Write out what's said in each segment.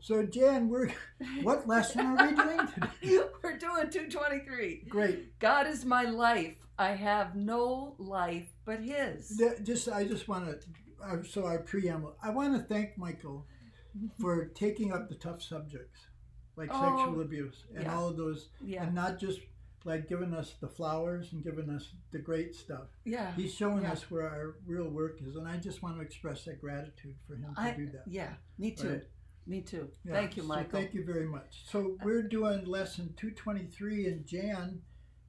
So Jan, what lesson are we doing today? We're doing 223. Great. God is my life. I have no life but His. I just want to, so our preamble. I want to thank Michael for taking up the tough subjects like sexual abuse and all of those, and not just like giving us the flowers and giving us the great stuff. Yeah. He's showing us where our real work is, and I just want to express that gratitude for him to do that. Yeah, me too. Right? Me too. Yeah. Thank you, Michael. So thank you very much. So we're doing lesson 223, and Jan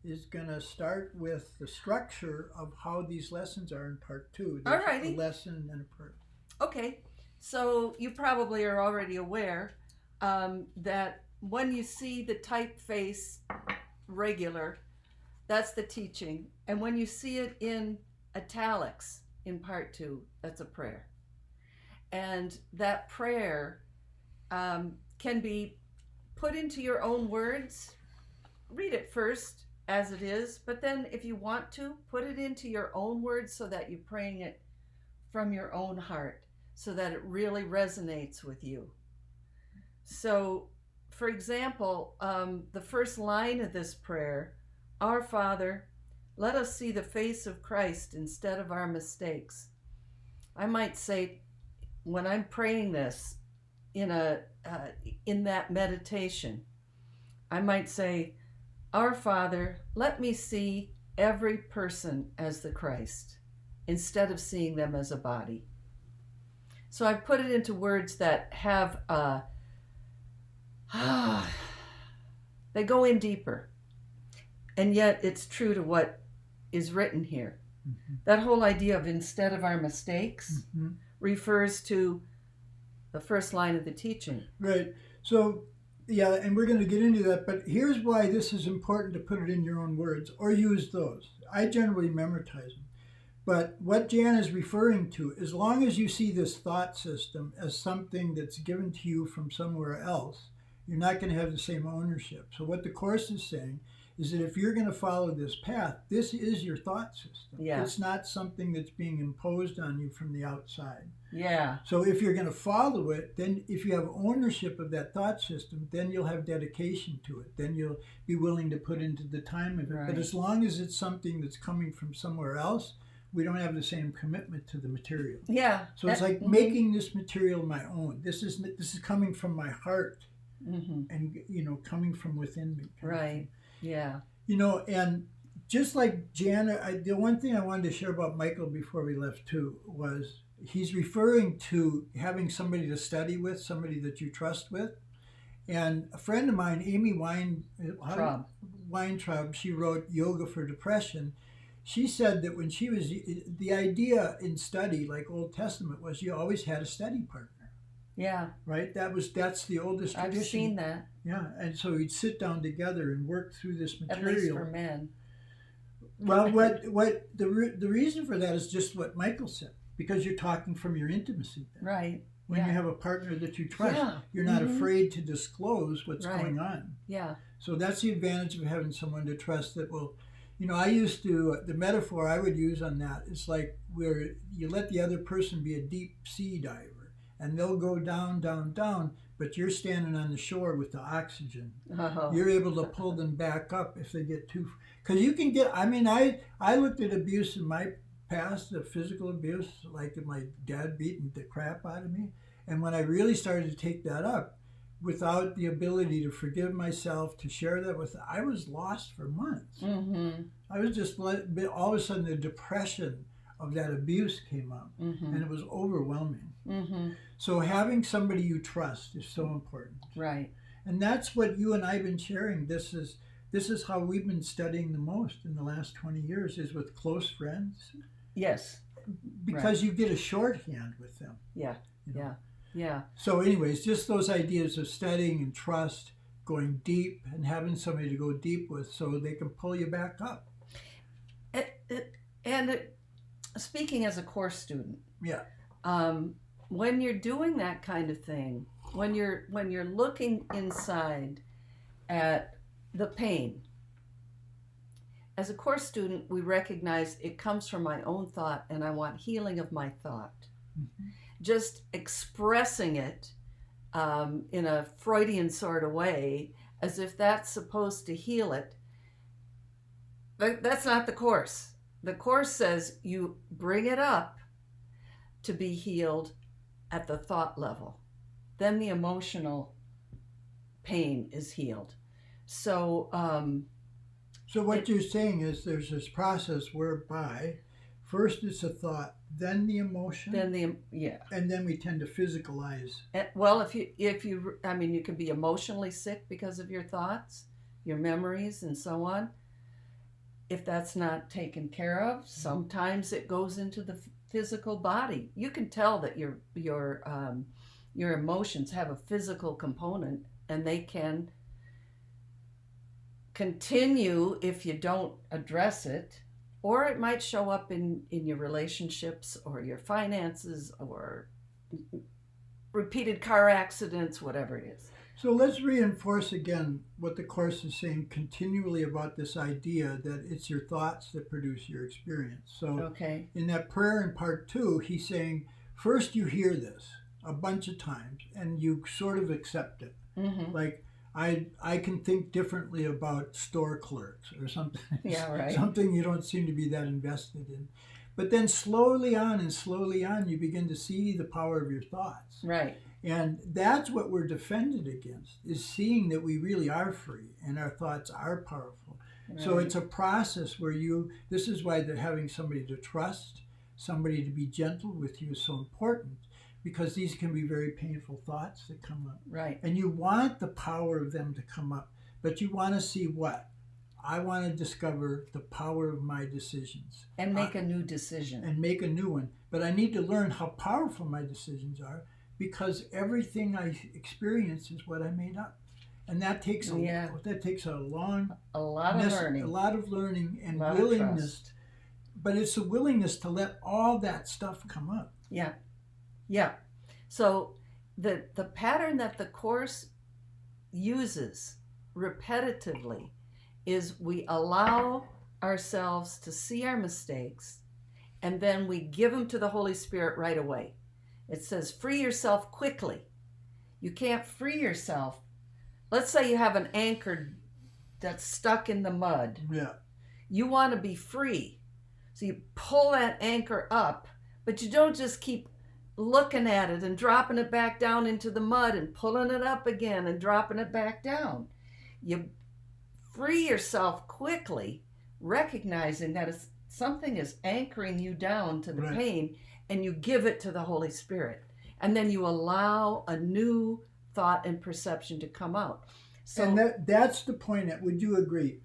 is going to start with the structure of how these lessons are in part 2. There's Alrighty. a lesson and a part. Okay. So you probably are already aware that when you see the typeface regular, that's the teaching. And when you see it in italics in part 2, that's a prayer. And that prayer can be put into your own words. Read it first as it is, but then if you want to, put it into your own words so that you're praying it from your own heart, so that it really resonates with you. So, for example, the first line of this prayer, Our Father, let us see the face of Christ instead of our mistakes. I might say, when I'm praying this in that meditation, I might say, Our Father, let me see every person as the Christ instead of seeing them as a body. So I've put it into words that have they go in deeper, and yet it's true to what is written here. Mm-hmm. That whole idea of instead of our mistakes refers to the first line of the teaching. Right. So, yeah, and we're going to get into that, but here's why this is important to put it in your own words or use those. I generally memorize them. But what Jan is referring to, as long as you see this thought system as something that's given to you from somewhere else, you're not going to have the same ownership. So what the Course is saying is that if you're going to follow this path, this is your thought system. Yeah. It's not something that's being imposed on you from the outside. Yeah. So if you're going to follow it, then if you have ownership of that thought system, then you'll have dedication to it. Then you'll be willing to put into the time of it. Right. But as long as it's something that's coming from somewhere else, we don't have the same commitment to the material. Yeah. So it's like making this material my own. This is coming from my heart, and coming from within me. Right. Yeah. And just like Jan, the one thing I wanted to share about Michael before we left too was he's referring to having somebody to study with, somebody that you trust with. And a friend of mine, Amy Weintraub, she wrote Yoga for Depression. She said that when she was, the idea in study, like Old Testament, was you always had a study partner. Yeah. Right? That's the oldest tradition. I've seen that. Yeah. And so you'd sit down together and work through this material. At least for men. Well, what the reason for that is just what Michael said, because you're talking from your intimacy then. Right. When you have a partner that you trust, you're not afraid to disclose what's going on. Yeah. So that's the advantage of having someone to trust that will, I used to, the metaphor I would use on that is like where you let the other person be a deep sea diver and they'll go down, down, down, but you're standing on the shore with the oxygen. Oh. You're able to pull them back up if they get too, because you can get, I looked at abuse in my past, the physical abuse, like my dad beating the crap out of me. And when I really started to take that up, without the ability to forgive myself, to share that with, I was lost for months. Mm-hmm. I was just, all of a sudden the depression of that abuse came up, and it was overwhelming. Mm-hmm. So having somebody you trust is so important. Right. And that's what you and I have been sharing. This is how we've been studying the most in the last 20 years, is with close friends. Yes. Because you get a shorthand with them. Yeah. Yeah. Yeah. So anyways, just those ideas of studying and trust, going deep and having somebody to go deep with so they can pull you back up. And speaking as a course student, when you're doing that kind of thing, when you're looking inside at the pain, as a course student, we recognize it comes from my own thought, and I want healing of my thought. Mm-hmm. Just expressing it in a Freudian sort of way, as if that's supposed to heal it. That's not the Course. The Course says you bring it up to be healed at the thought level. Then the emotional pain is healed. So, So what you're saying is there's this process whereby first it's a thought, then the emotion, and then we tend to physicalize. Well, if you, I mean, you can be emotionally sick because of your thoughts, your memories, and so on. If that's not taken care of, sometimes it goes into the physical body. You can tell that your emotions have a physical component, and they can continue if you don't address it, or it might show up in your relationships or your finances or repeated car accidents, whatever it is. So let's reinforce again what the Course is saying continually about this idea that it's your thoughts that produce your experience. So in that prayer in part 2, he's saying, first you hear this a bunch of times and you sort of accept it. Mm-hmm. Like, I can think differently about store clerks or something. Yeah, right. Something you don't seem to be that invested in. But then slowly on, you begin to see the power of your thoughts. Right. And that's what we're defended against, is seeing that we really are free and our thoughts are powerful. Right. So it's a process where this is why having somebody to trust, somebody to be gentle with you is so important, because these can be very painful thoughts that come up. Right. And you want the power of them to come up, but you want to see what? I want to discover the power of my decisions. And make a new decision. And make a new one. But I need to learn how powerful my decisions are, because everything I experience is what I made up. And that takes a lot of learning and willingness. But it's a willingness to let all that stuff come up. Yeah. Yeah. So the pattern that the Course uses repetitively is we allow ourselves to see our mistakes, and then we give them to the Holy Spirit right away. It says, free yourself quickly. You can't free yourself. Let's say you have an anchor that's stuck in the mud. Yeah. You want to be free. So you pull that anchor up, but you don't just keep looking at it and dropping it back down into the mud and pulling it up again and dropping it back down. You free yourself quickly, recognizing that something is anchoring you down to the pain, and you give it to the Holy Spirit. And then you allow a new thought and perception to come out. So, and that's the point would you agree?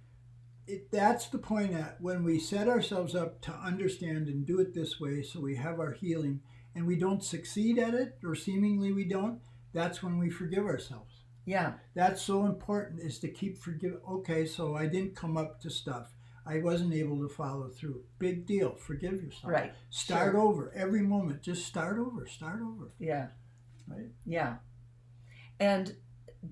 That's the point when we set ourselves up to understand and do it this way, so we have our healing, and we don't succeed at it, or seemingly we don't, that's when we forgive ourselves. Yeah. That's so important, is to keep forgiving. Okay, so I didn't come up to stuff. I wasn't able to follow through. Big deal. Forgive yourself. Right. Start over. Every moment. Just start over. Yeah. Right? Yeah. And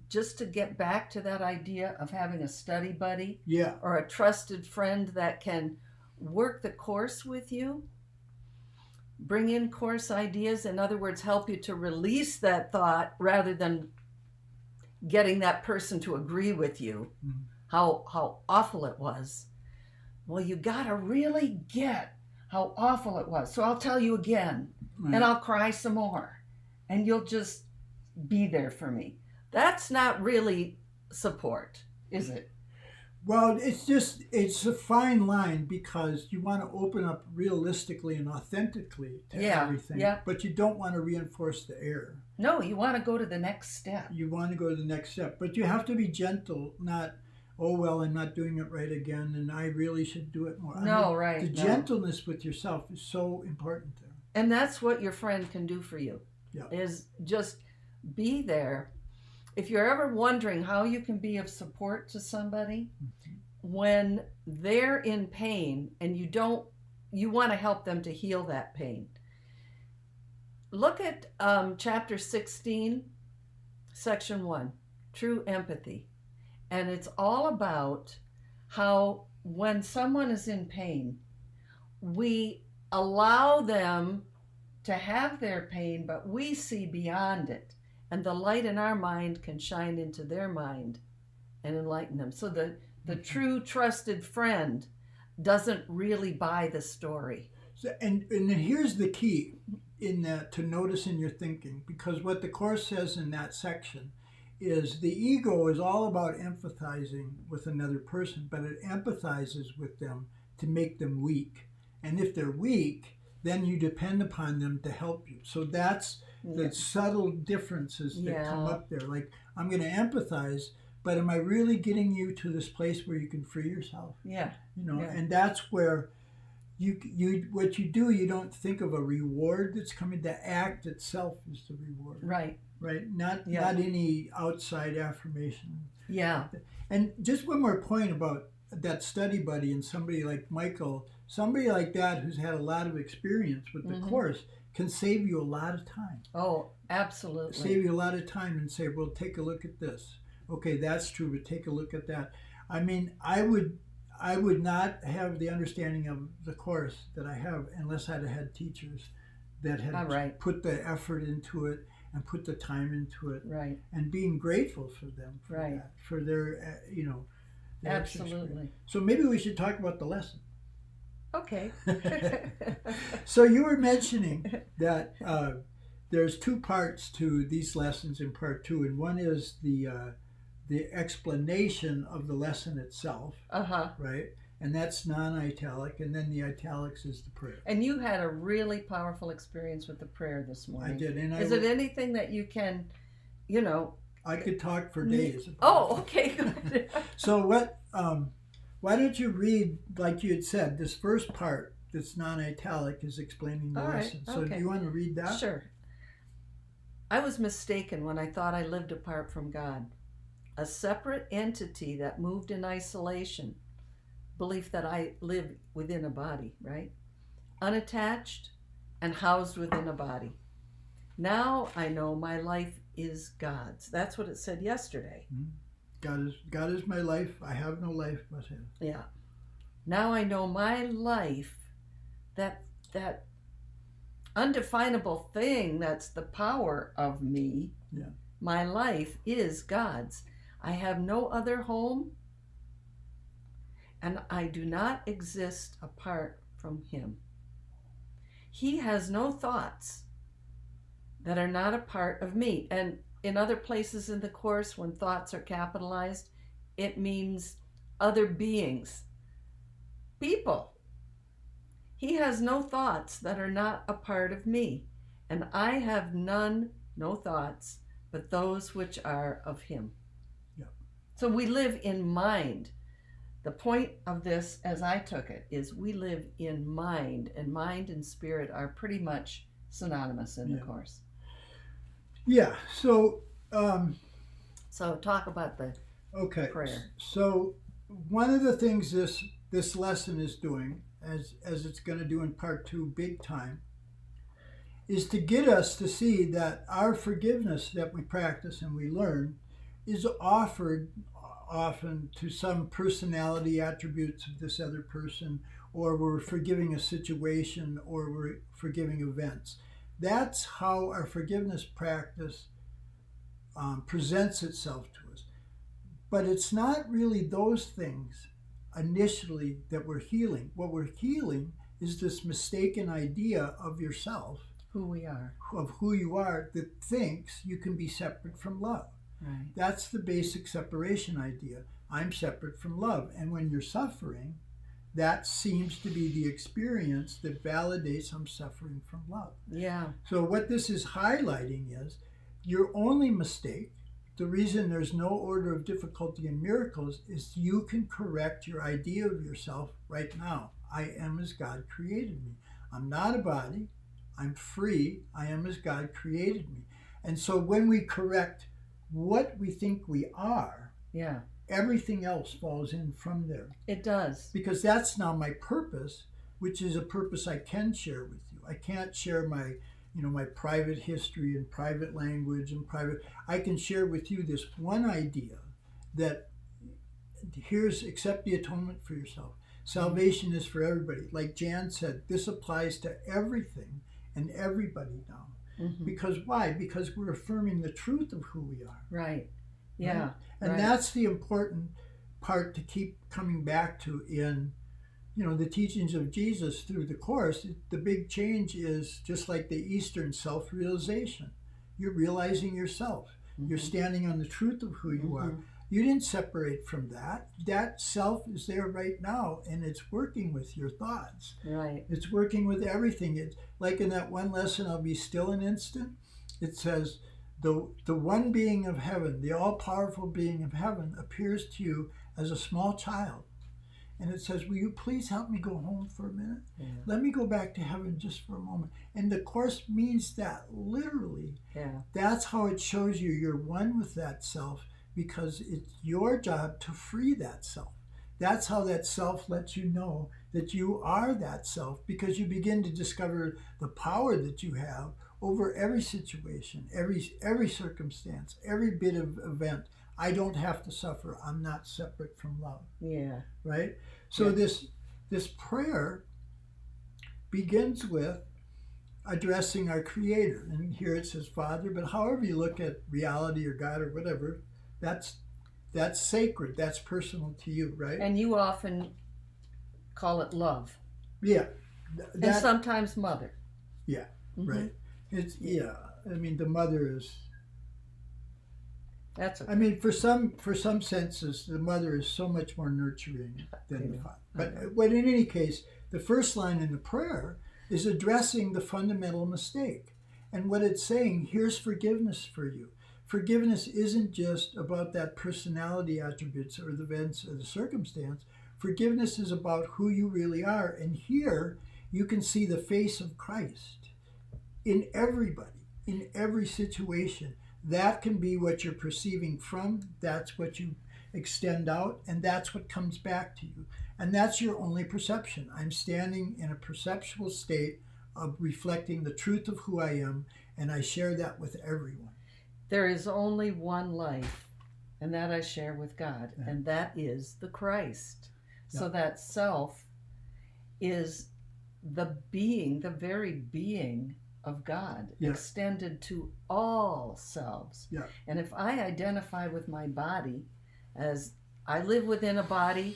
just to get back to that idea of having a study buddy, or a trusted friend that can work the Course with you, bring in Course ideas, in other words, help you to release that thought rather than getting that person to agree with you, how awful it was. Well, you gotta really get how awful it was. So I'll tell you again, and I'll cry some more, and you'll just be there for me. That's not really support, is it? Well, it's a fine line, because you want to open up realistically and authentically to everything, but you don't want to reinforce the error. No, you want to go to the next step. But you have to be gentle, not, oh, well, I'm not doing it right again, and I really should do it more. The gentleness with yourself is so important there. And that's what your friend can do for you, yeah. Is just be there. If you're ever wondering how you can be of support to somebody when they're in pain and you want to help them to heal that pain, look at chapter 16, section 1, True Empathy. And it's all about how when someone is in pain, we allow them to have their pain, but we see beyond it. and the light in our mind can shine into their mind and enlighten them. So the true trusted friend doesn't really buy the story. So, and then here's the key in that to notice in your thinking, because what the Course says in that section is the ego is all about empathizing with another person, but it empathizes with them to make them weak. And if they're weak, then you depend upon them to help you. So that's the subtle differences that come up there. Like, I'm going to empathize, but am I really getting you to this place where you can free yourself? Yeah. And that's where what you do, you don't think of a reward that's coming. The act itself is the reward. Right. Not any outside affirmation. Yeah. And just one more point about that study buddy and somebody like Michael, somebody like that who's had a lot of experience with the Course can save you a lot of time. Oh, absolutely. Save you a lot of time and say, well, take a look at this. Okay, that's true, but take a look at that. I mean, I would not have the understanding of the Course that I have unless I'd have had teachers that had put the effort into it and put the time into it, and being grateful for them for that, for their, their absolutely experience. So maybe we should talk about the lesson. Okay. So you were mentioning that there's two parts to these lessons in part 2, and one is the explanation of the lesson itself, right? And that's non-italic, and then the italics is the prayer. And you had a really powerful experience with the prayer this morning. I did. And is it anything that you can, I could talk for days about Oh, okay, good. So why don't you read, like you had said, this first part that's non-italic is explaining the lesson. So do you want to read that? Sure. I was mistaken when I thought I lived apart from God, a separate entity that moved in isolation, belief that I live within a body, right? Unattached and housed within a body. Now I know my life is God's. That's what it said yesterday. God is my life. I have no life but Him. Yeah. Now I know my life, that undefinable thing that's the power of me. Yeah. My life is God's. I have no other home, and I do not exist apart from Him. He has no thoughts that are not a part of me. And in other places in the Course, when thoughts are capitalized, it means other beings, people. He has no thoughts that are not a part of me, and I have no thoughts, but those which are of Him. Yeah. So we live in mind. The point of this, as I took it, is we live in mind, and mind and spirit are pretty much synonymous in the Course. Yeah. So. So talk about the prayer. So one of the things this lesson is doing, as it's going to do in part 2, big time, is to get us to see that our forgiveness that we practice and we learn is offered often to some personality attributes of this other person, or we're forgiving a situation, or we're forgiving events. That's how our forgiveness practice presents itself to us. But it's not really those things initially that we're healing. What we're healing is this mistaken idea of yourself, who we are, of who you are, that thinks you can be separate from love. Right. That's the basic separation idea. I'm separate from love. And when you're suffering, that seems to be the experience that validates I'm suffering from love. Yeah. So what this is highlighting is your only mistake, the reason there's no order of difficulty in miracles, is you can correct your idea of yourself right now. I am as God created me. I'm not a body. I'm free. I am as God created me. And so when we correct what we think we are, everything else falls in from there. It does. Because that's now my purpose, which is a purpose I can share with you. I can't share my private history and private language and I can share with you this one idea that accept the atonement for yourself. Salvation is for everybody. Like Jan said, this applies to everything and everybody now. Because why? Because we're affirming the truth of who we are. Right. Yeah. Right? And that's the important part to keep coming back to in, the teachings of Jesus through the Course. The big change is just like the Eastern self-realization. You're realizing yourself. You're standing on the truth of who you are. You didn't separate from that. That self is there right now, and it's working with your thoughts. Right. It's working with everything. It's like in that one lesson, I'll be still an instant. It says, the one being of heaven, the all-powerful being of heaven, appears to you as a small child. And it says, will you please help me go home for a minute? Yeah. Let me go back to heaven just for a moment. And the Course means that literally. Yeah. That's how it shows you you're one with that self, because it's your job to free that self. That's how that self lets you know that you are that self, because you begin to discover the power that you have over every situation, every circumstance, every bit of event. I don't have to suffer. I'm not separate from love. Yeah. Right? So this prayer begins with addressing our Creator. And here it says Father, but however you look at reality or God or whatever, that's sacred. That's personal to you, right? And you often call it love. Yeah. And sometimes mother. Yeah, right. It's I mean, the mother is. That's okay. I mean, for some senses, the mother is so much more nurturing than the father. But in any case, the first line in the prayer is addressing the fundamental mistake. And what it's saying, here's forgiveness for you. Forgiveness isn't just about that personality attributes or the events or the circumstance. Forgiveness is about who you really are. And here you can see the face of Christ in everybody, in every situation. That can be what you're perceiving from. That's what you extend out, and that's what comes back to you. And that's your only perception. I'm standing in a perceptual state of reflecting the truth of who I am, and I share that with everyone. There is only one life, and that I share with God, and that is the Christ. So that self is the being, the very being of God, extended to all selves. Yeah. And if I identify with my body as I live within a body,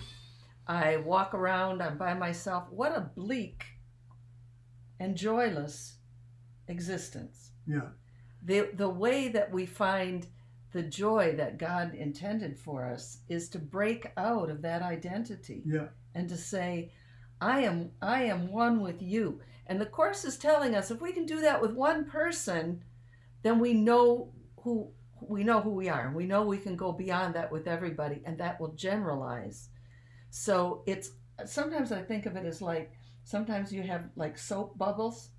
I walk around, I'm by myself, what a bleak and joyless existence. Yeah. The way that we find the joy that God intended for us is to break out of that identity and to say, I am one with you. And the Course is telling us if we can do that with one person, then we know who we are, and we know we can go beyond that with everybody, and that will generalize. So it's sometimes I think of it as like sometimes you have like soap bubbles,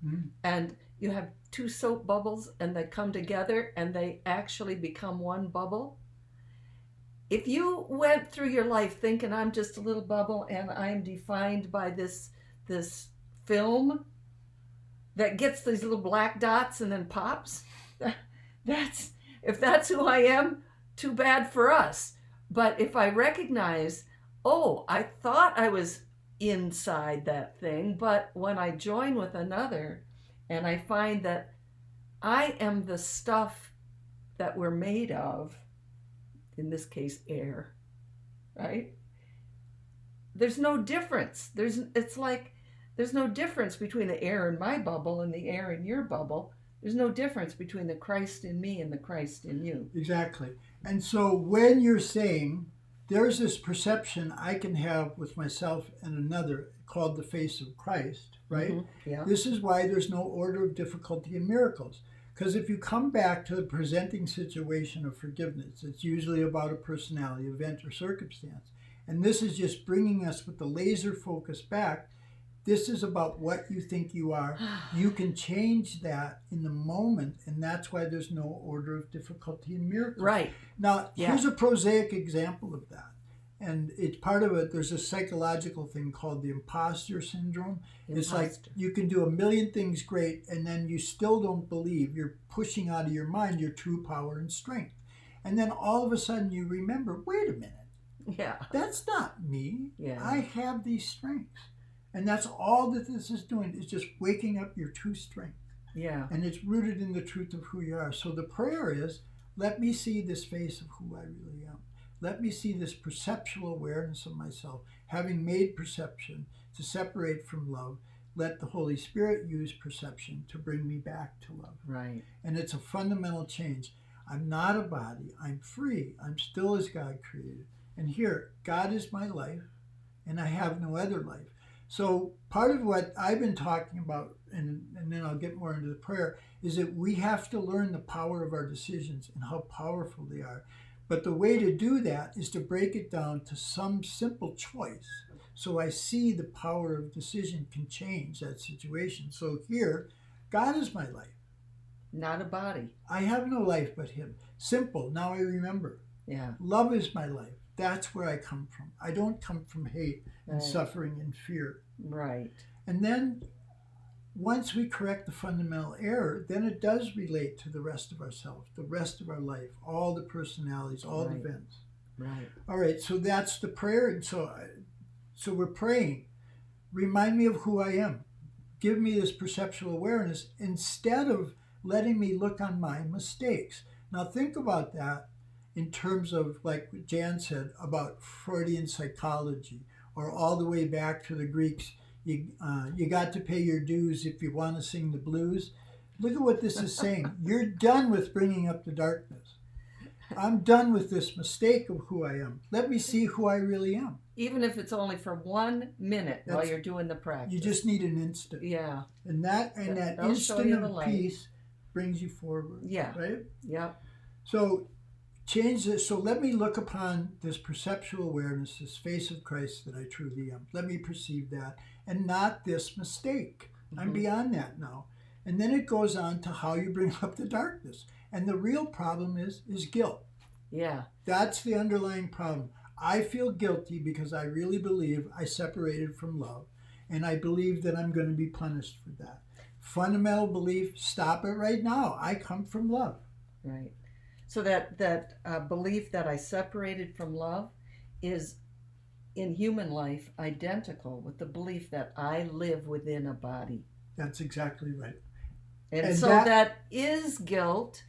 and you have two soap bubbles, and they come together, and they actually become one bubble. If you went through your life thinking I'm just a little bubble and I'm defined by this film that gets these little black dots and then pops, if that's who I am, too bad for us. But if I recognize, I thought I was inside that thing, but when I join with another and I find that I am the stuff that we're made of, in this case air, right? There's no difference. There's no difference between the air in my bubble and the air in your bubble. There's no difference between the Christ in me and the Christ in you. Exactly. And so when you're saying there's this perception I can have with myself and another called the face of Christ, right? Yeah. This is why there's no order of difficulty in miracles. Because if you come back to the presenting situation of forgiveness, it's usually about a personality, event, or circumstance. And this is just bringing us with the laser focus back. This is about what you think you are. You can change that in the moment, and that's why there's no order of difficulty in miracles. Right. Now, here's a prosaic example of that. And it's part of it, there's a psychological thing called the imposter syndrome. It's like you can do a million things great, and then you still don't believe. You're pushing out of your mind your true power and strength. And then all of a sudden you remember, wait a minute. Yeah. That's not me. Yeah. I have these strengths. And that's all that this is doing, is just waking up your true strength. Yeah. And it's rooted in the truth of who you are. So the prayer is, let me see this face of who I really am. Let me see this perceptual awareness of myself, having made perception to separate from love. Let the Holy Spirit use perception to bring me back to love. Right. And it's a fundamental change. I'm not a body. I'm free. I'm still as God created. And here, God is my life, and I have no other life. So part of what I've been talking about, and then I'll get more into the prayer, is that we have to learn the power of our decisions and how powerful they are. But the way to do that is to break it down to some simple choice. So I see the power of decision can change that situation. So here, God is my life. Not a body. I have no life but Him. Simple. Now I remember. Yeah. Love is my life. That's where I come from. I don't come from hate and Right. suffering and fear. Right. And then once we correct the fundamental error, then it does relate to the rest of ourselves, the rest of our life, all the personalities, all the Right. events. Right. All right, so that's the prayer. And so we're praying, remind me of who I am. Give me this perceptual awareness instead of letting me look on my mistakes. Now think about that in terms of, like Jan said, about Freudian psychology, or all the way back to the Greeks. You got to pay your dues if you want to sing the blues. Look at what this is saying. You're done with bringing up the darkness. I'm done with this mistake of who I am. Let me see who I really am. Even if it's only for 1 minute while That's- you're doing the practice. You just need an instant. Yeah. And that That'll show instant you the of light. peace brings you forward. Yeah. Right? Yeah. So change this. So let me look upon this perceptual awareness, this face of Christ that I truly am. Let me perceive that, and not this mistake. I'm Mhm. beyond that now. And then it goes on to how you bring up the darkness. And the real problem is guilt. Yeah. That's the underlying problem. I feel guilty because I really believe I separated from love, and I believe that I'm going to be punished for that. Fundamental belief, stop it right now. I come from love. Right. So that belief that I separated from love is, in human life, identical with the belief that I live within a body. That's exactly right. And so that- that is guilt,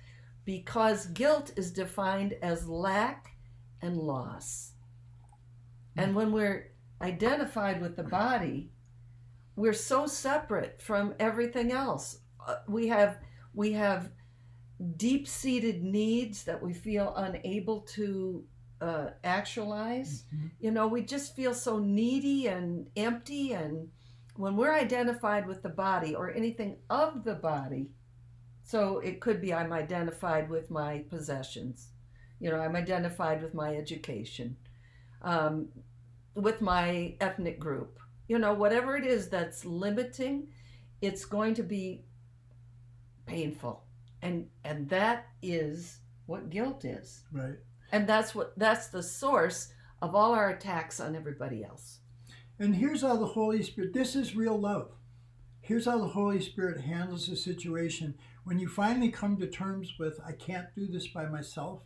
because guilt is defined as lack and loss. And when we're identified with the body, we're so separate from everything else. We have deep-seated needs that we feel unable to actualize. Mhm. We just feel so needy and empty. And when we're identified with the body or anything of the body, so it could be I'm identified with my possessions, I'm identified with my education, with my ethnic group, whatever it is that's limiting, it's going to be painful. And that is what guilt is. Right. And that's the source of all our attacks on everybody else. And here's how the Holy Spirit, this is real love. Here's how the Holy Spirit handles the situation. When you finally come to terms with, I can't do this by myself,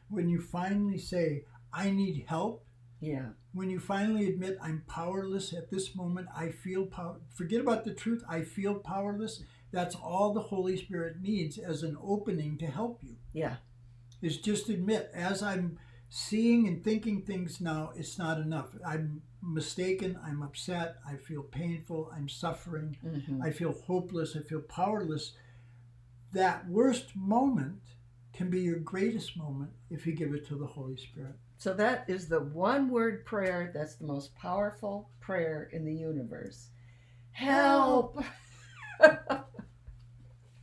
when you finally say, I need help, Yeah. when you finally admit I'm powerless at this moment, I feel power. Forget about the truth, I feel powerless. That's all the Holy Spirit needs as an opening to help you. Yeah. Is just admit, as I'm seeing and thinking things now, it's not enough. I'm mistaken, I'm upset, I feel painful, I'm suffering, Mm-hmm. I feel hopeless, I feel powerless. That worst moment can be your greatest moment if you give it to the Holy Spirit. So that is the one-word prayer that's the most powerful prayer in the universe. Help!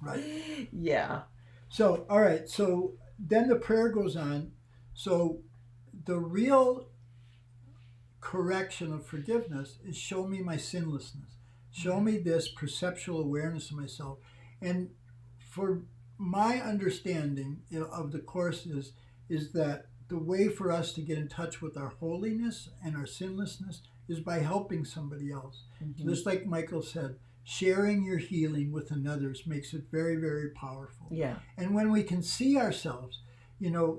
Right. Yeah. So, all right, so then the prayer goes on. So the real correction of forgiveness is show me my sinlessness. Show me this perceptual awareness of myself. And for my understanding of the Course is that the way for us to get in touch with our holiness and our sinlessness is by helping somebody else. Mm-hmm. Just like Michael said, sharing your healing with another's makes it very, very powerful. Yeah. And when we can see ourselves,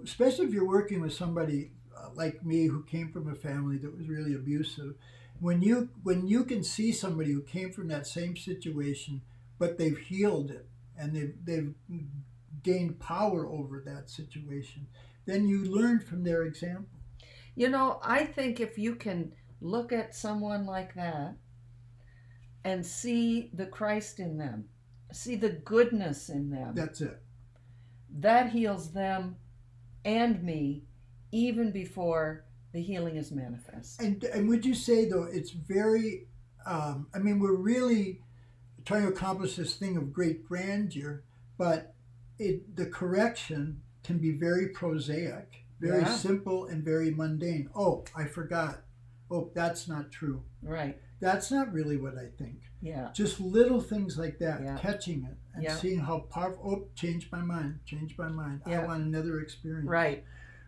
especially if you're working with somebody like me who came from a family that was really abusive, when you can see somebody who came from that same situation, but they've healed it and they've gained power over that situation, then you learn from their example. You know, I think if you can look at someone like that and see the Christ in them, see the goodness in them, That's it. that heals them and me even before the healing is manifest. And would you say, though, it's very, we're really trying to accomplish this thing of great grandeur, but the correction can be very prosaic, very simple, and very mundane. Oh, I forgot. Oh, that's not true. Right. That's not really what I think. Yeah. Just little things like that, Yeah. catching it and seeing how powerful. Oh, changed my mind. Yeah. I want another experience. Right.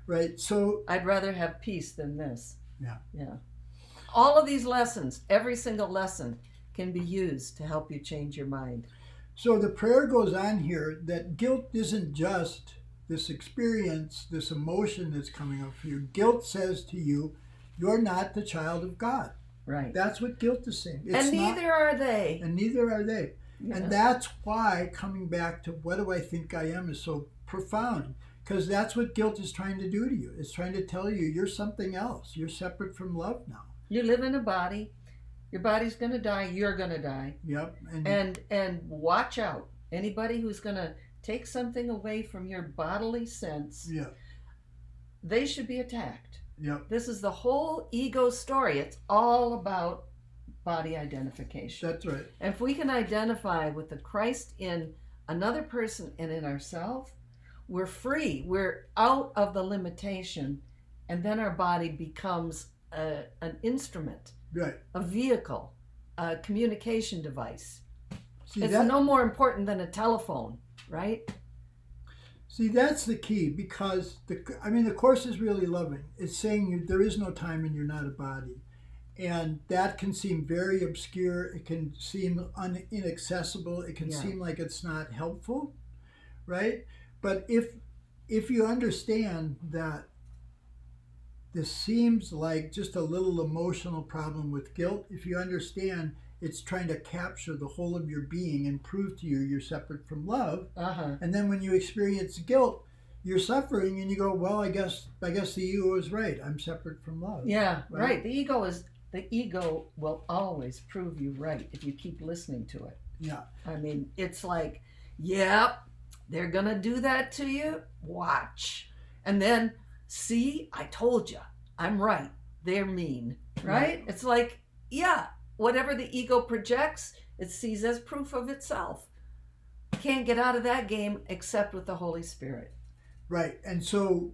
Right. So I'd rather have peace than this. Yeah. Yeah. All of these lessons, every single lesson, can be used to help you change your mind. So the prayer goes on here that guilt isn't just this experience, this emotion that's coming up for you. Guilt says to you, you're not the child of God. Right. That's what guilt is saying. And neither are they. And neither are they. Yeah. And that's why coming back to what do I think I am is so profound. Because that's what guilt is trying to do to you. It's trying to tell you you're something else. You're separate from love now. You live in a body. Your body's going to die. You're going to die. Yep. And watch out. Anybody who's going to take something away from your bodily sense, they should be attacked. Yep. This is the whole ego story. It's all about body identification. That's right. And if we can identify with the Christ in another person and in ourselves, we're free. We're out of the limitation, and then our body becomes an instrument, right, a vehicle, a communication device. See, it's no more important than a telephone, right? See, that's the key, because the Course is really loving. It's saying there is no time and you're not a body. And that can seem very obscure. It can seem inaccessible. It can seem like it's not helpful, right? But if you understand that this seems like just a little emotional problem with guilt, if you understand it's trying to capture the whole of your being and prove to you you're separate from love, and then when you experience guilt, you're suffering, and you go, well, I guess the ego is right. I'm separate from love. Yeah, right. The ego will always prove you right if you keep listening to it. Yeah. I mean, it's like, yep, they're gonna do that to you. Watch, and then see, I told you, I'm right. They're mean, right? It's like, whatever the ego projects, it sees as proof of itself. Can't get out of that game except with the Holy Spirit. Right. And so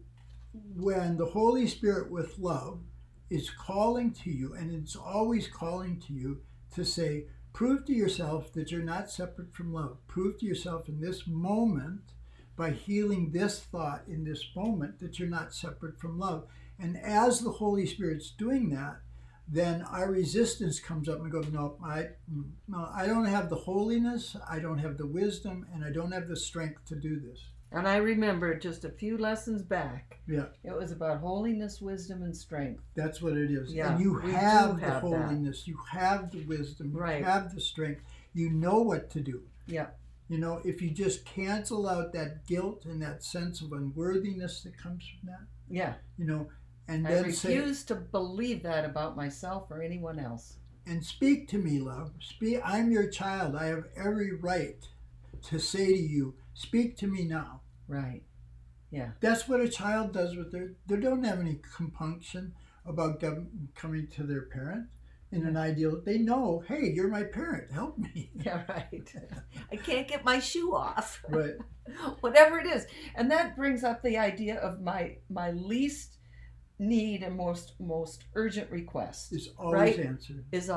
when the Holy Spirit with love is calling to you, and it's always calling to you to say, prove to yourself that you're not separate from love. Prove to yourself in this moment, by healing this thought in this moment, that you're not separate from love. And as the Holy Spirit's doing that, then our resistance comes up and goes, no, I don't have the holiness, I don't have the wisdom, and I don't have the strength to do this. And I remember just a few lessons back, it was about holiness, wisdom, and strength. That's what it is. Yeah, and you have the have holiness, that. You have the wisdom, you right. have the strength, you know what to do. Yeah. You know, if you just cancel out that guilt and that sense of unworthiness that comes from that. Yeah. You know, and I then refuse to believe that about myself or anyone else. And speak to me, love. I'm your child. I have every right to say to you, speak to me now. Right. Yeah. That's what a child does with they don't have any compunction about coming to their parent. In an ideal, they know, hey, you're my parent, help me. Yeah, right. I can't get my shoe off. Right. Whatever it is. And that brings up the idea of my least need and most urgent request. Is always right? answered. Is